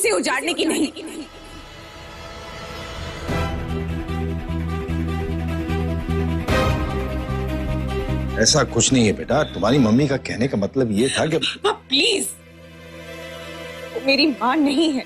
उसे उजाड़ने की नहीं। ऐसा कुछ नहीं है बेटा, तुम्हारी मम्मी का कहने का मतलब ये था कि प्लीज, वो मेरी मां नहीं है।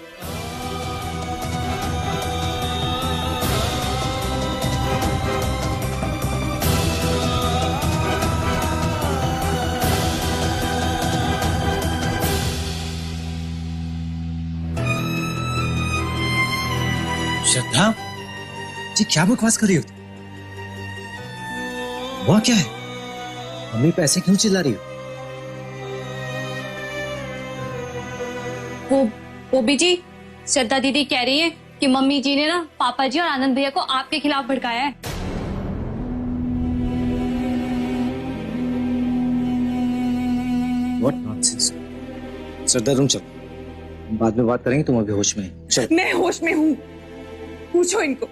श्रद्धा जी, क्या बकवास कर रही हो? वो क्या है? मम्मी पे ऐसे क्यों चिल्ला रही हो? वो बीजी, श्रद्धा दीदी कह रही है कि मम्मी जी ने ना पापा जी और आनंद भैया को आपके खिलाफ भड़काया है। What nonsense! श्रद्धा तुम चलो, बाद में बात करेंगे, तुम अभी होश में चल। मैं होश में हूँ, पूछो इनको।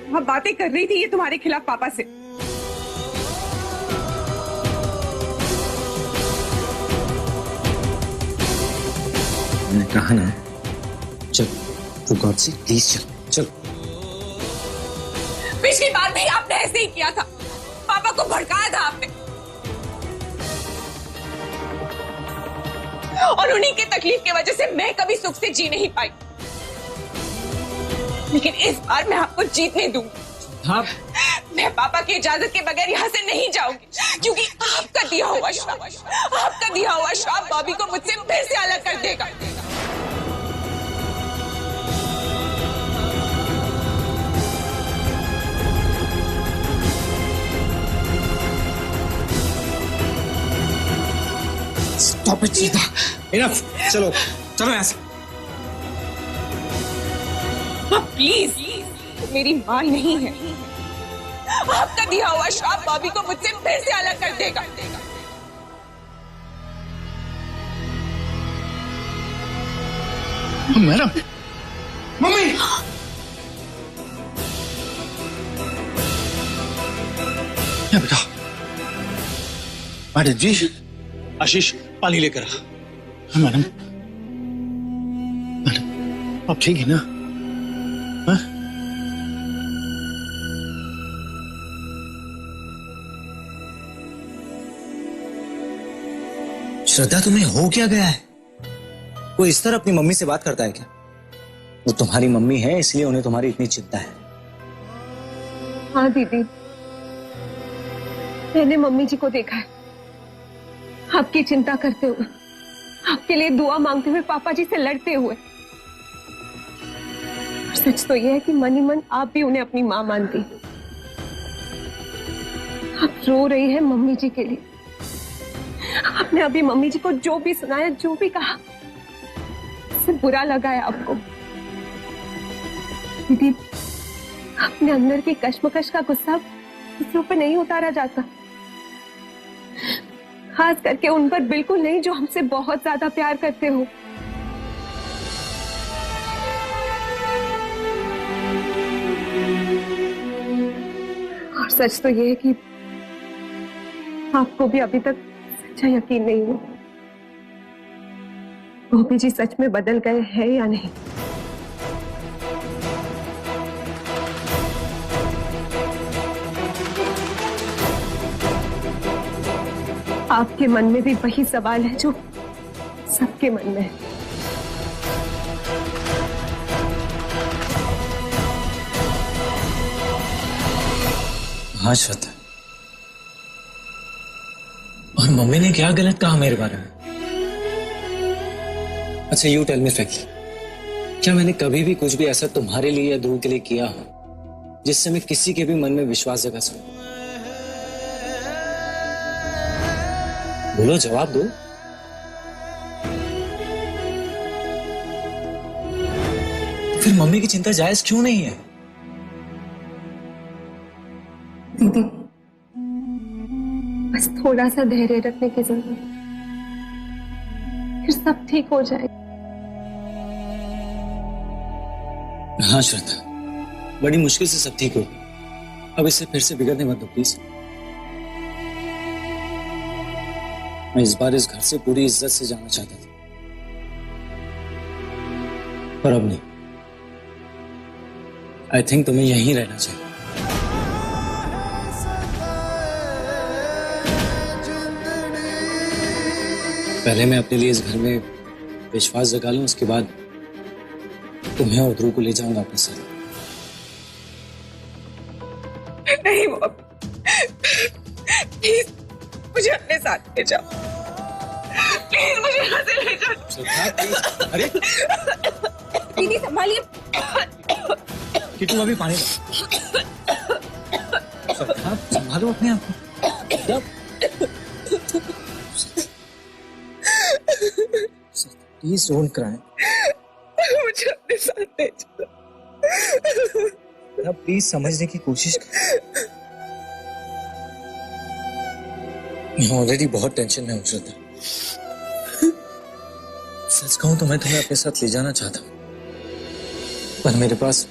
वहाँ बातें कर रही थी ये तुम्हारे खिलाफ पापा से। मैंने कहा ना, चल, for God's sake, प्लीज चल चल। पिछली बार भी आपने ऐसे ही किया था, पापा को भड़काया था आपने, और उन्हीं की तकलीफ की वजह से मैं कभी सुख से जी नहीं पाई। लेकिन इस बार मैं आपको जीतने दूंगी। हाँ, मैं पापा की इजाजत के बगैर यहाँ से नहीं जाऊंगी, क्योंकि आपका दिया हुआ श्राप भाभी को मुझसे फिर से अलग कर देगा। Stop it, Sita. Enough, चलो चलो यहाँ से। प्लीज, मेरी मां नहीं है। आपका दिया हुआ श्राप भाभी को मुझसे फिर से अलग कर देगा। मैडम, मम्मी, क्या बेटा? मैडम जी, आशीष पानी लेकर आ। मैडम, मैडम आप ठीक है ना? हाँ? श्रद्धा, तुम्हें हो क्या गया है? वो इस तरह अपनी मम्मी से बात करता है क्या? वो तुम्हारी मम्मी है, इसलिए उन्हें तुम्हारी इतनी चिंता है। हाँ दीदी, मैंने मम्मी जी को देखा है आपकी चिंता करते हुए, आपके लिए दुआ मांगते हुए, पापा जी से लड़ते हुए। और सच तो यह है कि मन ही मन आप भी उन्हें अपनी मां मानती। आप रो रही है मम्मी जी के लिए। आपने अभी मम्मी जी को जो भी सुनाया, जो भी कहा, उससे बुरा लगा है आपको। दीदी, अपने अंदर की कश्मकश का गुस्सा दूसरों पर नहीं उतारा जाता, खास करके उन पर बिल्कुल नहीं जो हमसे बहुत ज्यादा प्यार करते हो। और सच तो यह है कि आपको भी अभी तक सच्चा यकीन नहीं हुआ गोपी जी सच में बदल गए हैं या नहीं। आपके मन में भी वही सवाल है जो सबके मन में है। हाँ श्रद्धा, और मम्मी ने क्या गलत कहा मेरे बारे में? अच्छा, यू टेल मी फ्रैंकली, क्या मैंने कभी भी कुछ भी ऐसा तुम्हारे लिए या ध्रुव के लिए किया हो जिससे मैं किसी के भी मन में विश्वास जगा सकूं? बोलो, जवाब दो। तो फिर मम्मी की चिंता जायज क्यों नहीं है? दीदी, बस थोड़ा सा धैर्य रखने की जरूरत है, फिर सब ठीक हो जाएगा। हाँ श्रद्धा, बड़ी मुश्किल से सब ठीक हो। अब इससे फिर से बिगड़ने मत दो प्लीज। मैं इस बार इस घर से पूरी इज्जत से जाना चाहता था। पर अब नहीं। आई थिंक तुम्हें यहीं रहना चाहिए। पहले मैं अपने लिए इस घर में विश्वास जगा लूं, उसके बाद तुम्हें और ध्रुव को ले जाऊंगा अपने साथ। नहीं बॉबी, प्लीज मुझे अपने साथ ले जाओ। प्लीज मुझे यहाँ से ले जाओ। अरे दीदी संभालिए। किटू अभी पानी ला। संभालो अपने आप को। Please don't cry. मुझे अपने साथ ले जाओ। प्लीज समझने की कोशिश कर। मैं ऑलरेडी बहुत टेंशन में हूँ श्रद्धा। सच कहूं तो मैं तुम्हें अपने साथ ले जाना चाहता हूँ, पर मेरे पास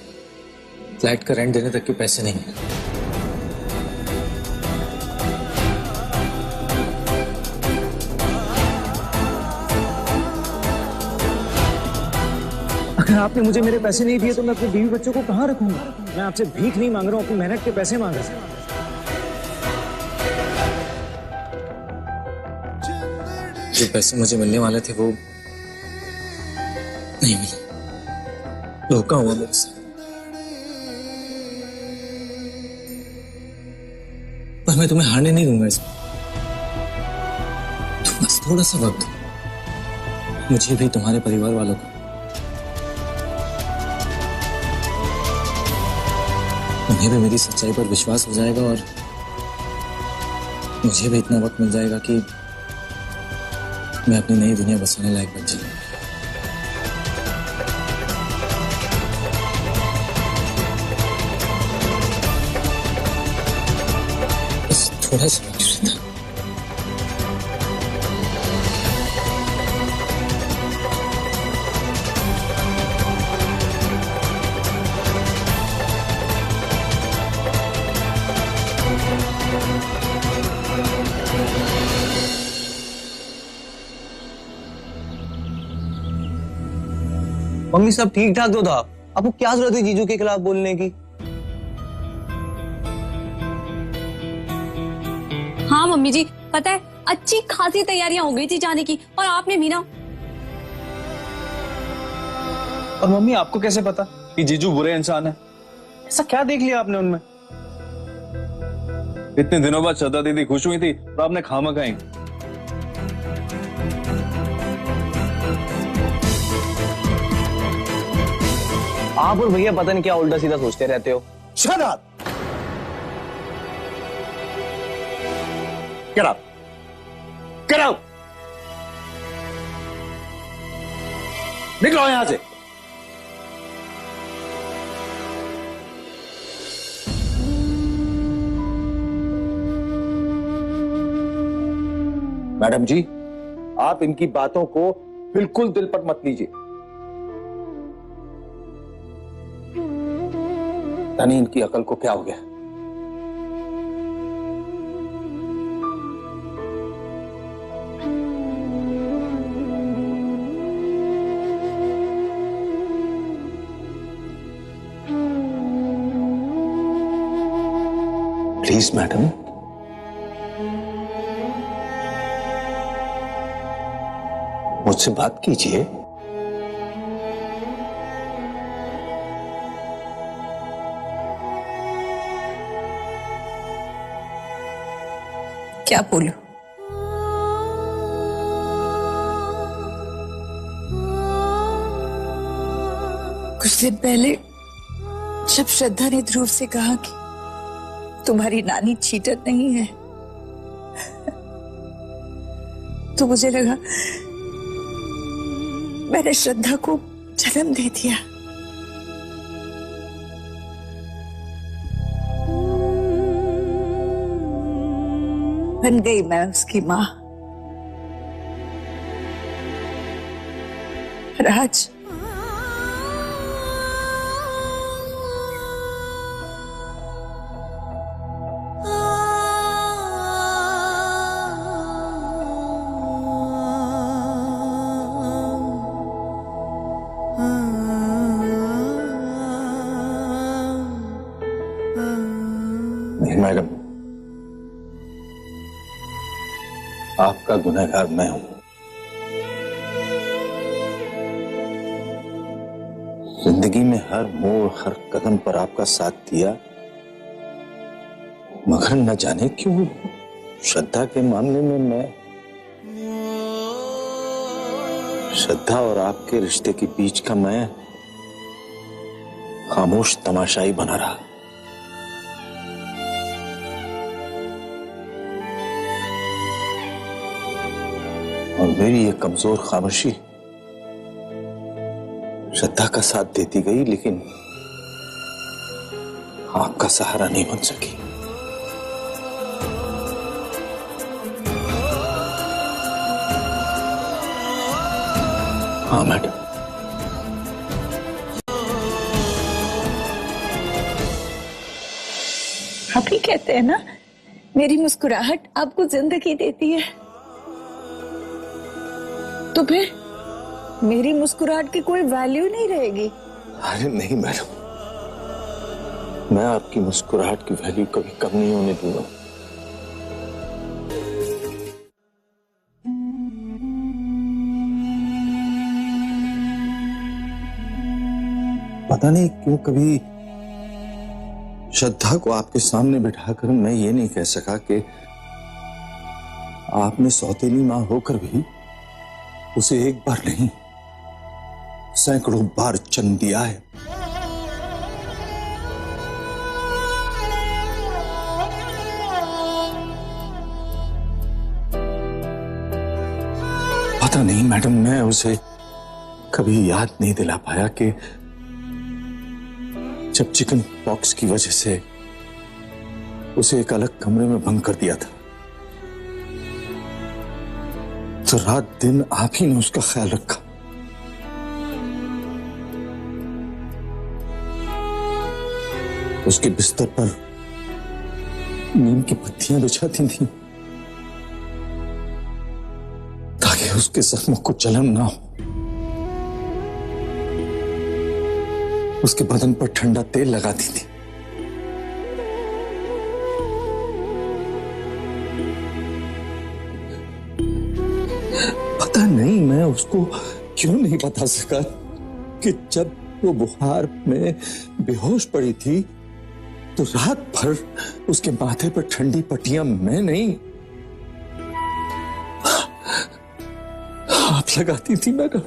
फ्लैट का रेंट देने तक के पैसे नहीं है। अगर आपने मुझे मेरे पैसे नहीं दिए तो मैं अपने बीवी बच्चों को कहाँ रखूंगा? मैं आपसे भीख नहीं मांग रहा हूँ, अपनी मेहनत के पैसे मांग रहा हूँ। जो पैसे मुझे मिलने वाले थे वो नहीं मिले। धोखा हुआ मेरे साथ। पर मैं तुम्हें हारने नहीं दूंगा इसमें। तुम बस थोड़ा सा वक्त दो, मुझे भी तुम्हारे परिवार वालों को। उन्हें भी मेरी सच्चाई पर विश्वास हो जाएगा और मुझे भी इतना वक्त मिल जाएगा कि मैं अपनी नई दुनिया बसाने लायक बन जाऊंगा। बस थोड़ा सा वक्त था। मम्मी सब ठीक ठाक तो था, आपको क्या जरूरत है जीजू के खिलाफ बोलने की? हाँ मम्मी जी, पता है अच्छी खासी तैयारियां हो गई थी जाने की, और आपने भी ना। और मम्मी आपको कैसे पता कि जीजू बुरे इंसान है? ऐसा क्या देख लिया आपने उनमें? इतने दिनों बाद श्रद्धा दीदी खुश हुई थी और आपने खामखाई। आप और भैया पता नहीं क्या उल्टा सीधा सोचते रहते हो। Shut up! Get up! Get out! निकलो यहां से। मैडम जी, आप इनकी बातों को बिल्कुल दिल पर मत लीजिए। नहीं, इनकी अकल को क्या हो गया? प्लीज मैडम, मुझसे बात कीजिए। क्या बोलूं? कुछ दिन पहले जब श्रद्धा ने ध्रुव से कहा कि तुम्हारी नानी चीटर नहीं है, तो मुझे लगा मैंने श्रद्धा को जन्म दे दिया। बन गई मैं उसकी मां। राज, Ah नहीं मैडम, आपका गुनहगार मैं हूं। जिंदगी में हर मोड़ हर कदम पर आपका साथ दिया, मगर न जाने क्यों श्रद्धा के मामले में मैं श्रद्धा और आपके रिश्ते के बीच का मैं खामोश तमाशाई बना रहा। और मेरी ये कमजोर खामोशी श्रद्धा का साथ देती गई, लेकिन आपका सहारा नहीं बन सकी। हाँ मैडम, आप ही कहते हैं ना, मेरी मुस्कुराहट आपको जिंदगी देती है, तो फिर मेरी मुस्कुराहट की कोई वैल्यू नहीं रहेगी। अरे नहीं मैडम, मैं आपकी मुस्कुराहट की वैल्यू कभी कम नहीं होने दूंगा। पता नहीं क्यों कभी श्रद्धा को आपके सामने बिठाकर मैं ये नहीं कह सका कि आपने सौतेली मां होकर भी उसे एक बार नहीं सैकड़ों बार जन्म दिया है। पता नहीं मैडम, मैं उसे कभी याद नहीं दिला पाया कि जब चिकन पॉक्स की वजह से उसे एक अलग कमरे में बंद कर दिया था, तो रात दिन आप ही ने उसका ख्याल रखा। उसके बिस्तर पर नीम की पत्तियां बिछाती थी ताकि उसके जख्मों को जलन ना हो। उसके बदन पर ठंडा तेल लगाती थी। पता नहीं मैं उसको क्यों नहीं बता सका कि जब वो बुखार में बेहोश पड़ी थी तो रात भर उसके माथे पर ठंडी पट्टियां मैं नहीं आप लगाती थी मैडम,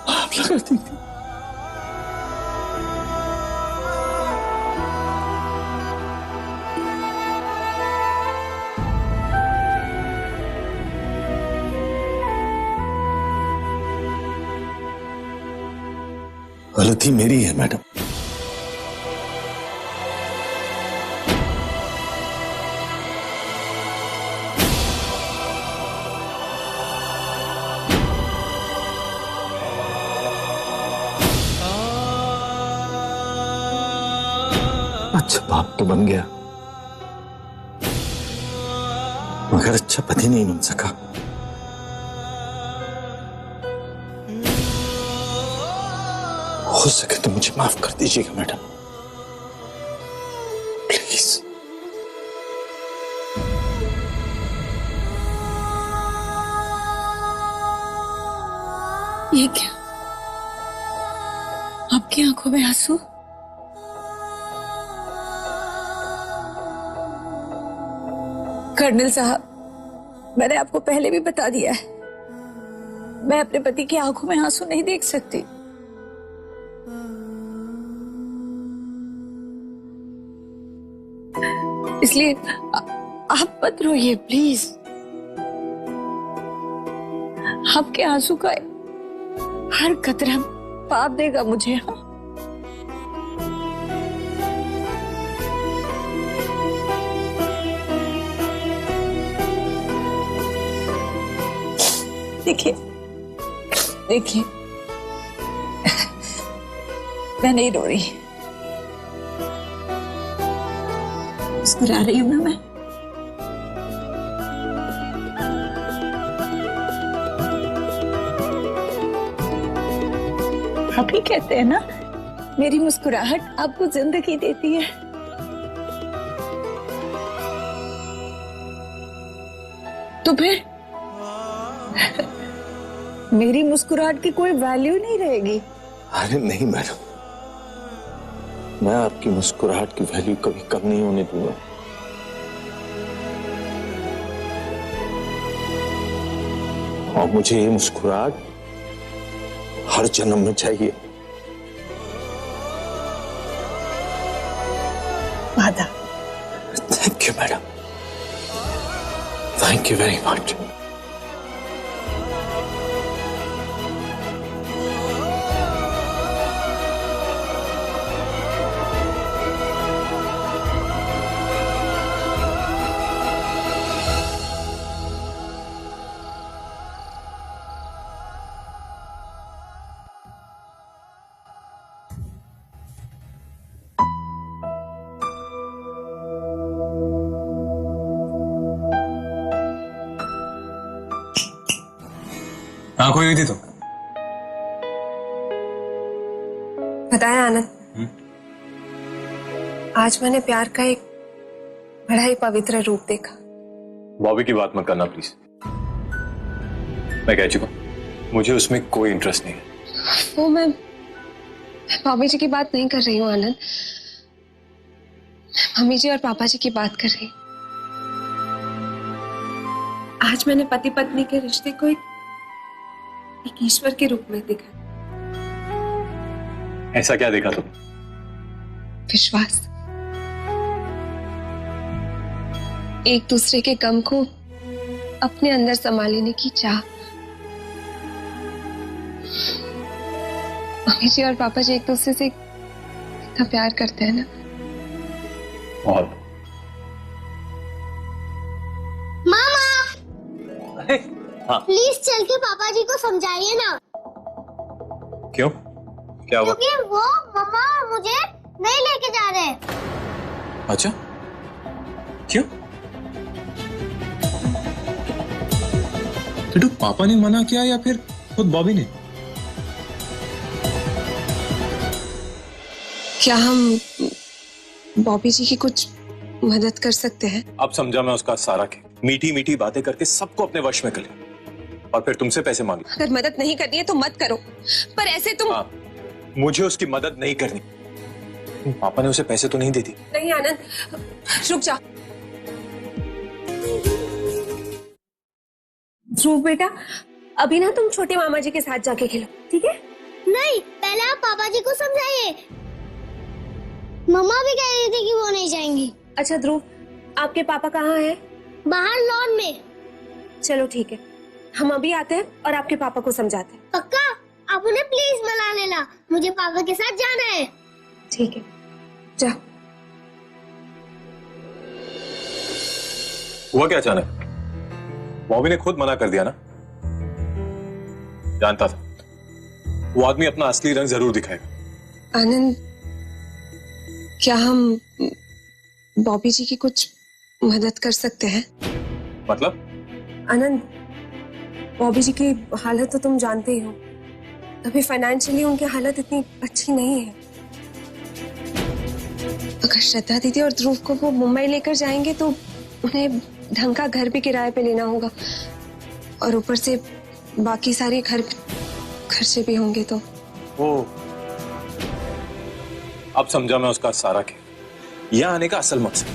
आप लगाती थी। गलती मेरी है मैडम। अच्छा बाप तो बन गया, मगर अच्छा पति नहीं बन सका। हो सके तो मुझे माफ कर दीजिएगा मैडम, प्लीज। ये क्या, आपकी आंखों में आंसू? कर्नल साहब, मैंने आपको पहले भी बता दिया है, मैं अपने पति की आंखों में आंसू नहीं देख सकती। इसलिए आप मत रोइए प्लीज। आपके आंसू का हर कतरा पाप देगा मुझे। हाँ, देखिए देखिए, मैं नहीं रो रही, मुस्कुरा रही हूं ना मैं। आप ही कहते हैं ना, मेरी मुस्कुराहट आपको जिंदगी देती है, तो फिर मेरी मुस्कुराहट की कोई वैल्यू नहीं रहेगी। अरे नहीं मैडम, मैं आपकी मुस्कुराहट की वैल्यू कभी कम नहीं होने दूंगा। और मुझे ये मुस्कुराहट हर जन्म में चाहिए। वादा। Thank you madam, thank you very much. हाँ, खोई हुई थी तो बताया आनंद, आज मैंने प्यार का एक बड़ा ही पवित्र रूप देखा। बॉबी की बात मत करना प्लीज। मैं कह चुका, मुझे उसमें कोई इंटरेस्ट नहीं है। वो मैं बॉबी जी की बात नहीं कर रही हूँ आनंद, मम्मी जी और पापा जी की बात कर रही हूँ। आज मैंने पति पत्नी के रिश्ते को एक ईश्वर के रूप में देखा। ऐसा क्या देखा तुम? विश्वास, एक दूसरे के गम को अपने अंदर समा लेने की चाह। मम्मी जी और पापा जी एक दूसरे से इतना प्यार करते हैं ना। बहुत। हाँ। प्लीज चल के पापा जी को समझाइए ना। क्यों, क्या हुआ? क्योंकि वो मम्मा मुझे नहीं लेके जा रहे। अच्छा, क्यों? तो पापा ने मना किया या फिर खुद बॉबी ने? क्या हम बॉबी जी की कुछ मदद कर सकते हैं? अब समझा मैं उसका सारा खेल। मीठी मीठी बातें करके सबको अपने वश में कर लिया और फिर तुमसे पैसे मांगे। अगर मदद नहीं करनी है तो मत करो, पर ऐसे तुम। हाँ, मुझे उसकी मदद नहीं करनी। पापा ने उसे पैसे तो नहीं दी थी? नहीं आनंद, रुक जा। ध्रुव बेटा, अभी ना तुम छोटे मामा जी के साथ जाके खेलो, ठीक है? नहीं, पहले आप पापा जी को समझाइए। मम्मा भी कह रही थी कि वो नहीं जाएंगी। अच्छा ध्रुव, आपके पापा कहाँ हैं? बाहर लॉन में। चलो ठीक है, हम अभी आते हैं और आपके पापा को समझाते हैं। पक्का? आप उन्हें प्लीज मना लेना, मुझे पापा के साथ जाना है। ठीक है, जा। हुआ क्या अचानक? बॉबी ने खुद मना कर दिया ना। जानता था वो आदमी अपना असली रंग जरूर दिखाएगा। आनंद, क्या हम बॉबी जी की कुछ मदद कर सकते हैं? मतलब? आनंद, बॉबी जी की हालत तो तुम जानते ही हो। अभी फाइनेंशियली उनकी हालत इतनी अच्छी नहीं है। अगर श्रद्धा दीदी और ध्रुव को वो मुंबई लेकर जाएंगे तो उन्हें ढंग का घर भी किराए पे लेना होगा और ऊपर से बाकी सारे घर खर्चे भी होंगे। तो ओ, अब समझा मैं उसका सारा खेल। यहां आने का असल मकसद।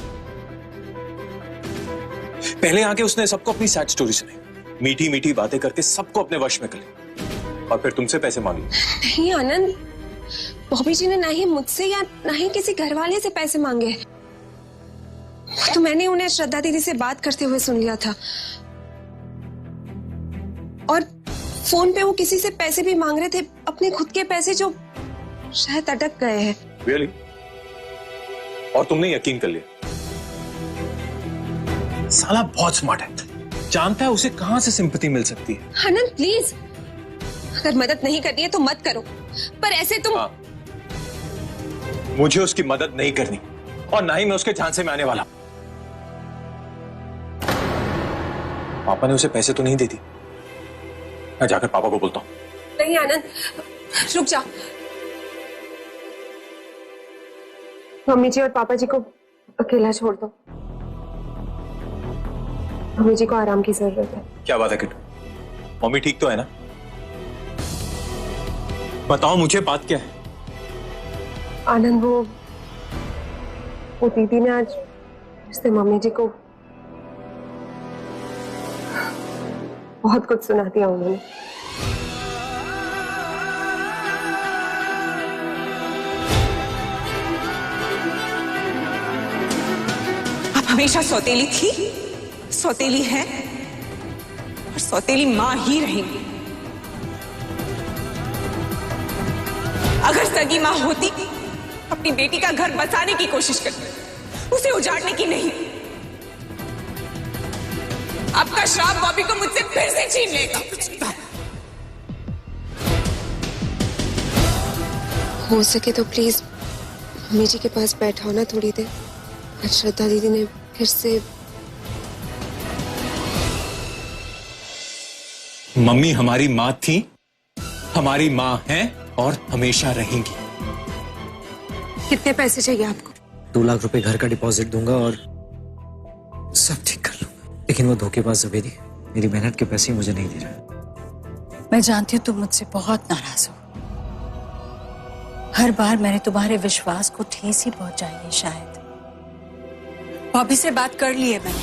पहले आके उसने सबको अपनी सैड स्टोरी सुनाई, मीठी मीठी बातें करके सबको अपने वश में कर लिया और फिर तुमसे पैसे मांगे। नहीं आनंद, बॉबी जी ने ना ही मुझसे या ना ही किसी घर वाले से पैसे मांगे। तो मैंने उन्हें श्रद्धा दीदी से बात करते हुए सुन लिया था और फोन पे वो किसी से पैसे भी मांग रहे थे, अपने खुद के पैसे जो शायद अटक गए हैं। Really? और तुमने यकीन कर लिया? साला बहुत स्मार्ट है, जानता है उसे कहां से सिंपैथी मिल सकती है। आनंद प्लीज, अगर मदद नहीं करनी है तो मत करो, पर ऐसे तुम। हाँ, मुझे उसकी मदद नहीं करनी और ना ही मैं उसके झांसे में आने वाला। पापा ने उसे पैसे तो नहीं दी थी? मैं जाकर पापा को बोलता हूँ। नहीं आनंद, रुक जा। मम्मी जी और पापा जी को अकेला छोड़ दो। मम्मी जी को आराम की जरूरत है। क्या बात है किट्टू, मम्मी ठीक तो है ना? बताओ मुझे, बात क्या है? आनंद, वो दीदी ने आज उससे मम्मी जी को बहुत कुछ सुना दिया उन्होंने। आप हमेशा सौतेली थी, सौतेली है और सौतेली मां ही रहेंगी। अगर सगी मां होती, अपनी बेटी का घर बसाने की कोशिश करती, उसे उजाड़ने की नहीं। आपका श्राप बॉबी को मुझसे फिर से छीन लेगा। हो सके तो प्लीज मम्मी जी के पास बैठाओ ना थोड़ी देर। आज श्रद्धा दीदी ने फिर से। मम्मी हमारी मां थी, हमारी मां है और हमेशा रहेंगी। कितने पैसे चाहिए आपको? 2 लाख रुपए घर का डिपॉजिट दूंगा और सब ठीक कर लूंगा। लेकिन वो धोखेबाज जवेदी मेरी मेहनत के पैसे मुझे नहीं दे रहा। मैं जानती हूँ तुम मुझसे बहुत नाराज हो। हर बार मैंने तुम्हारे विश्वास को ठेस ही पहुंचाई है शायद। बॉबी से बात कर ली है मैंने,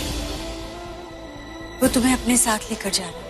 वो तुम्हें अपने साथ लेकर जा रहा है।